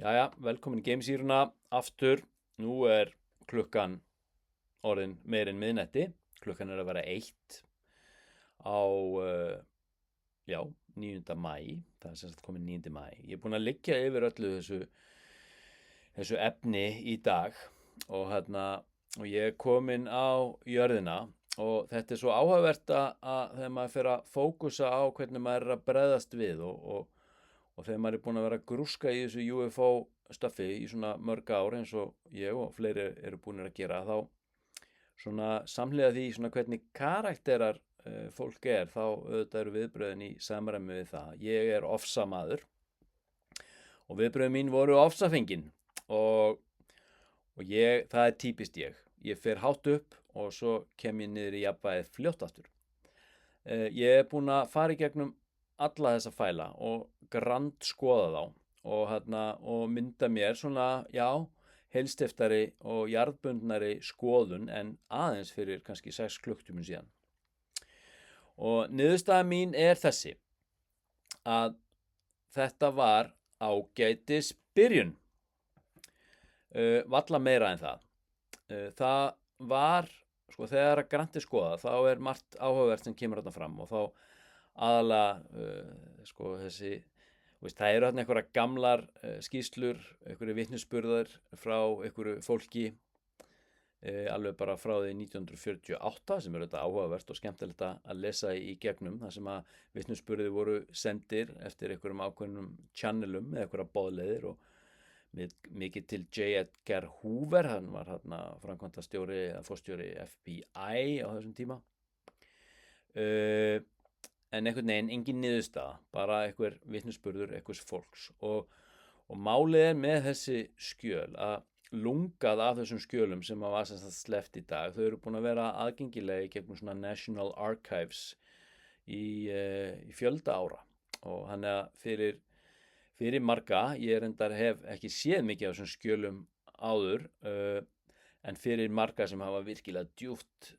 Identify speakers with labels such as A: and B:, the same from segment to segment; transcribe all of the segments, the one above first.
A: Jæja, velkomin í Gamesýruna aftur. Nú er klukkan orðin meir en miðnætti. Klukkan er að vera 1 á, já, 9. maí. Það er sem sagt komin 9. maí. Ég er búinn að liggja yfir öllu þessu efni í dag og ég er komin á jörðina og þetta er svo áhugavert að þegar maður fer að fókusa á hvernig maður er að bregðast við og þegar maður er búinn að vera að grúska í þessu UFO stöffi í svona mörg ár eins og ég og fleiri eru búinir að gera, þá svona samhliða því svona hvernig karakterar fólk er, þá auðvitað eru viðbröðin í samræmi við það. Ég er ofsamaður og viðbröðin mín voru ofsafengin og það er típist ég. Ég fer hátt upp og svo kem ég niður í jafnvægið fljótt aftur. Ég er búinn að fara í gegnum alla þessa fæla og grandskoða þá og mynda mér svona, já, heilstiftari og jarðbundnari skoðun en aðeins fyrir kannski 6 klukktímum síðan. Og niðurstaða mín er þessi, að þetta var ágætis byrjun. Valla meira en það. Það var, sko, þegar að grannt er skoðað, þá er margt áhugavert sem kemur þarna fram og þá aðalega, sko, það eru þarna einhverjar gamlar skýrslur, einhverjir vitnisburðar frá einhverju fólki, alveg bara frá því 1948 sem er þetta áhugavert og skemmtilegt að lesa í gegnum, þar sem að vitnisburðir voru sendir eftir einhverjum ákveðnum channelum eða einhverjar boðleiðir og mikið til J. Edgar Hoover, hann var framkvæmdastjóri eða forstjóri FBI á þessum tíma. En einhvern veginn engin niðurstaða, bara einhver vitnisburður einhvers fólks og málið er með þessi skjöl að lungað af þessum skjölum sem að var sleppt í dag, þau eru búin að vera aðgengileg í gegnum svona National Archives í fjölda ára og hann er fyrir marga, ég hef ekki séð mikið af þessum skjölum áður, en fyrir marga sem hafa virkilega djúpt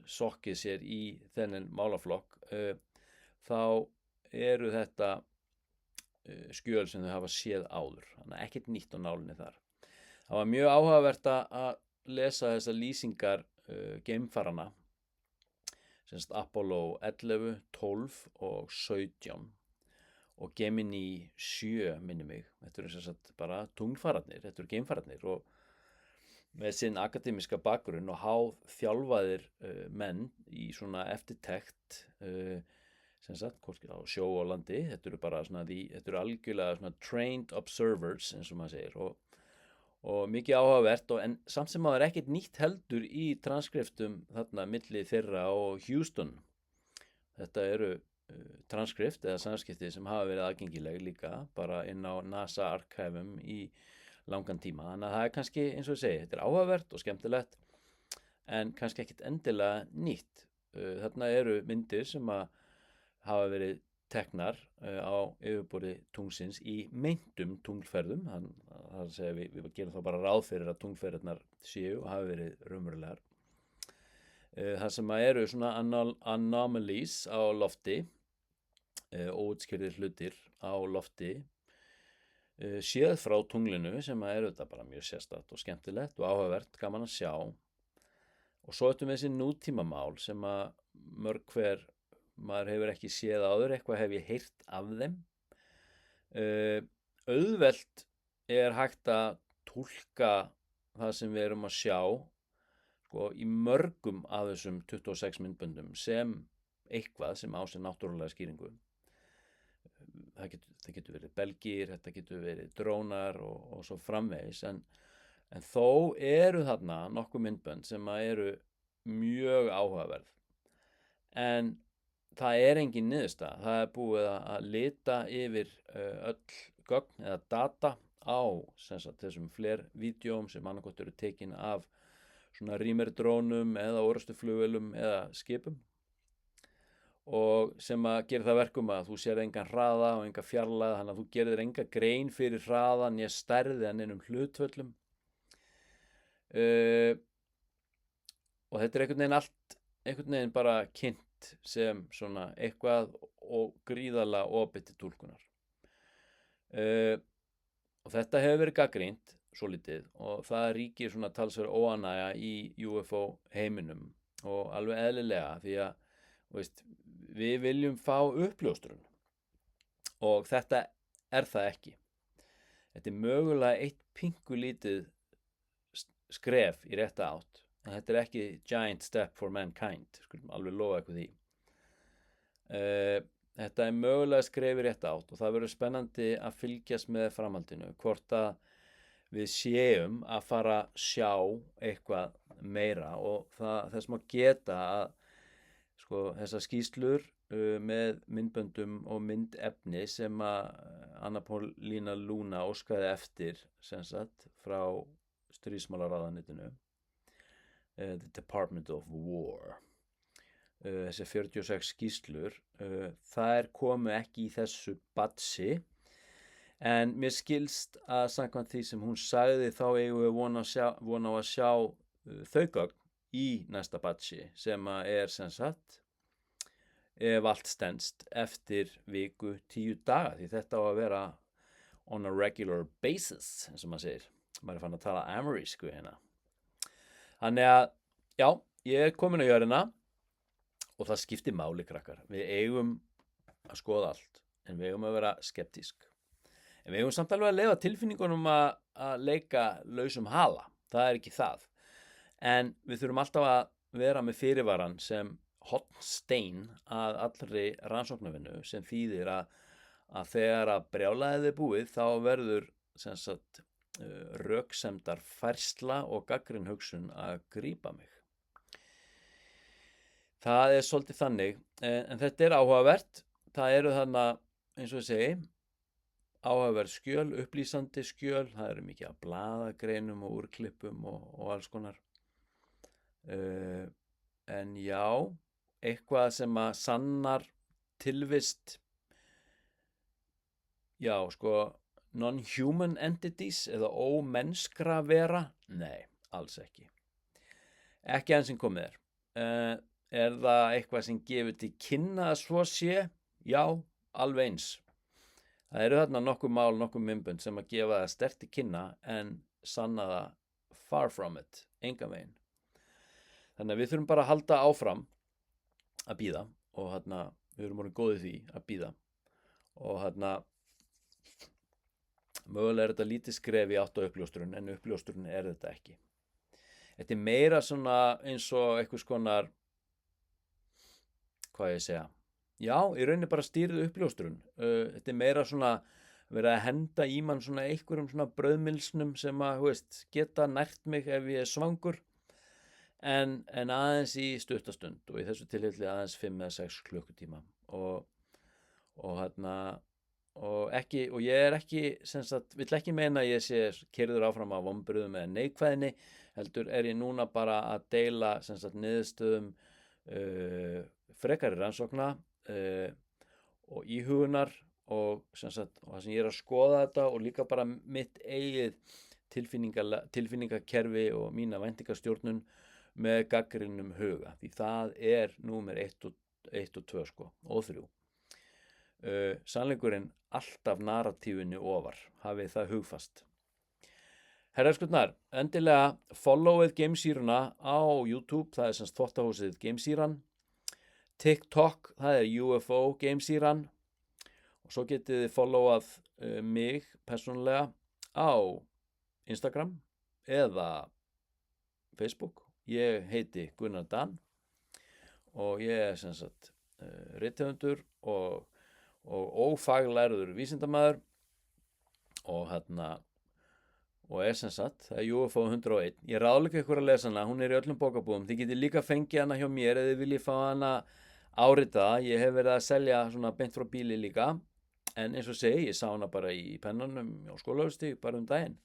A: sokkið sér í þennan málaflokk, þá eru þetta skjöl sem þau hafa séð áður, þannig að ekkert nýtt á nálinni þar. Það var mjög áhugavert að lesa þessar lýsingar geimfarana, sem sagt Apollo 11, 12 og 17 og Gemini 7 minni mig. Þetta eru sem sagt bara tunglfararnir, þetta eru geimfararnir og með sinn akademiska bakgrunn og háþjálfaðir menn í svona eftirtekt, sem sagt, hvorki á sjó og landi, þetta eru bara svona þetta eru algjörlega svona trained observers eins og maður segir og mikið áhugavert en samt sem maður ekkert nýtt heldur í transkriptum þarna milli þeirra og Houston. Þetta eru transkript eða samskipti sem hafa verið aðgengileg líka bara inn á NASA arkæfum í langan tíma. Þannig að það er kannski, eins og ég segi, þetta er áhugavert og skemmtilegt en kannski ekkert endilega nýtt. Þarna eru myndir sem að hafa verið teknar á yfirborði tunglsins í meintum tunglferðum. Það að segja, við gerum þá bara ráð fyrir að tunglferðirnar séu og hafi verið raunverulegar. Það sem að eru svona anomalies á lofti, óútskýrðir hlutir á lofti, séð frá tunglinu sem að eru þetta bara mjög sérstakt og skemmtilegt og áhugavert, gaman að sjá. Og svo við þessi nútímamál sem að mörg hver maður hefur ekki séð áður, eitthvað hef ég heyrt af þeim. Auðvelt er hægt að túlka það sem við erum að sjá, sko, í mörgum af þessum 26 myndböndum sem eitthvað sem á sér náttúrulega skýringu. Það getur verið belgir, þetta getur verið drónar og svo framvegis, en þó eru þarna nokkuð myndbönd sem eru mjög áhugaverð. En það er engin niðurstaða. Það er búið að lita yfir öll gögn eða data á þessum flervídeóm sem annaðhvort eru tekin af svona rýmerdrónum eða orrustuflugvélum eða skipum og sem að gera það verkum að þú sér engan hraða og enga fjarlægð, þannig að þú gerir enga grein fyrir hraða né stærð en einum hlutföllum. Og þetta er einhvern veginn bara kynnt sem svona eitthvað og gríðarlega opið til túlkunar. og þetta hefur verið gagnrýnt svolítið og það ríkir svona talsverð óánægja í UFO heiminum og alveg eðlilega því að veist, við viljum fá uppljóstrun og þetta er það ekki. Þetta er mögulega eitt pingulítið skref í rétta átt en þetta er ekki giant step for mankind, skulum alveg lofa eitthvað því. Þetta er mögulega skref í rétta átt og það verður spennandi að fylgjast með framhaldinu, hvort að við séum að fara að sjá eitthvað meira og þess má geta að sko, þessar skýrslur með myndböndum og myndefni sem að Anna Paulína Luna óskaði eftir sem sagt frá stríðsmálaráðuneytinu, the Department of War, þessi 46 skýrslur, þær komu ekki í þessu batsi en mér skilst að samkvæmt því sem hún sagði þá eigum við von á að sjá þau gögn í næsta batsi sem að er sem sagt ef allt stenst eftir viku 10 daga því þetta á að vera on a regular basis eins og maður segir, maður er fann að tala amerísku hérna. Þannig að já, ég er komin á jörðina og það skiptir máli krakkar, við eigum að skoða allt en við eigum að vera skeptísk. En við eigum samt alveg að leyfa tilfinningunum að leika lausum hala, það er ekki það. En við þurfum alltaf að vera með fyrirvaran sem hornstein að allri rannsóknarvinnu sem þýðir að þegar að brjálæðið er búið þá verður sem sagt röksemdar færsla og gagnrýn hugsun að grípa mig. Það er svolítið þannig, en þetta er áhugavert, það eru þarna eins og ég segi, áhugaverð skjöl, upplýsandi skjöl, það eru mikið af blaðagreinum og úrklippum og alls konar. En já, eitthvað sem að sannar tilvist, já sko, non-human entities eða ómennskra vera, nei, alls ekki. Ekki enn sem komið er. Er það eitthvað sem gefur til kynna að svo sé? Já, alveg eins. Það eru þarna nokkuð mál, nokkuð myndbönd sem að gefa það sterkt til kynna en sanna það far from it, engan veginn. Þannig að við þurfum bara að halda áfram að bíða og við erum orðin góðið því að bíða og mögulega er þetta lítið skref í átt á uppljóstrun en uppljóstrun er þetta ekki. Þetta er meira svona eins og einhvers konar hvað ég segja, já, í rauninni bara stýrið uppljóstrun. Þetta er meira svona verið að henda í mann svona einhverjum svona brauðmylsnum sem að, geta nært mig ef ég er svangur en aðeins í stuttastund og í þessu tilfelli aðeins 5 eða 6 klukkutíma og ég er ekki, sem sagt, vill ekki meina að ég sé keyrður áfram af vonbrigðum eða neikvæðni, heldur er ég núna bara að deila, sem sagt, niðurstöðum frekari rannsókna og íhugunar og það sem ég er að skoða þetta og líka bara mitt eigið tilfinningakerfi og mína væntingastjórnun með gagnrýnum huga því það er númer 1 og 2 sko, og 3. Sannleikurinn alltaf narratífunni ofar, hafið það hugfast. Herraskutnar, endilega followið Geimsýruna á YouTube, það er semst þvottahúsið Geimsýran, TikTok, það er UFO Geimsýran og svo getið þið followað mig persónulega á Instagram eða Facebook. Ég heiti Gunnar Dan og ég er sem sagt rithöfundur og ófaglærður vísindamaður og og er sem sagt, það er UFO 101. Ég ráðleika ykkur að lesa hana, hún er í öllum bókabúðum. Þið getið líka fengið hana hjá mér eða þið viljið fá hana áritaða. Ég hef verið að selja svona beint frá bíli líka. En eins og segi, ég sá hana bara í pennanum á Skólavörðustíg bara daginn.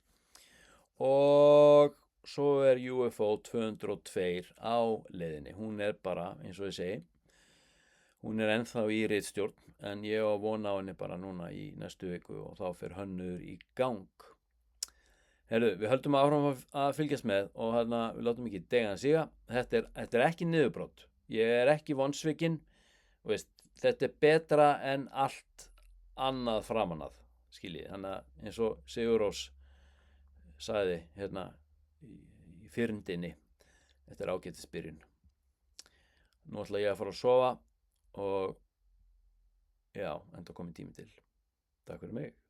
A: Og svo er UFO 202 á leiðinni. Hún er bara, eins og ég segi, hún er ennþá í ritstjórn. En ég á von á henni bara núna í næstu viku og þá fer hönnuður í gang. Herru, við höldum áfram að fylgjast með og við látum ekki degan siga. Þetta er ekki niðurbrot. Ég er ekki vonsvikinn. Þetta er betra en allt annað framan að skiljið. Þannig að eins og Sigurrós sagði hérna í fyrndinni, þetta er ágætisbyrjun. Nú ætla ég að fara að sofa og já, enda kominn tími til. Takk fyrir mig.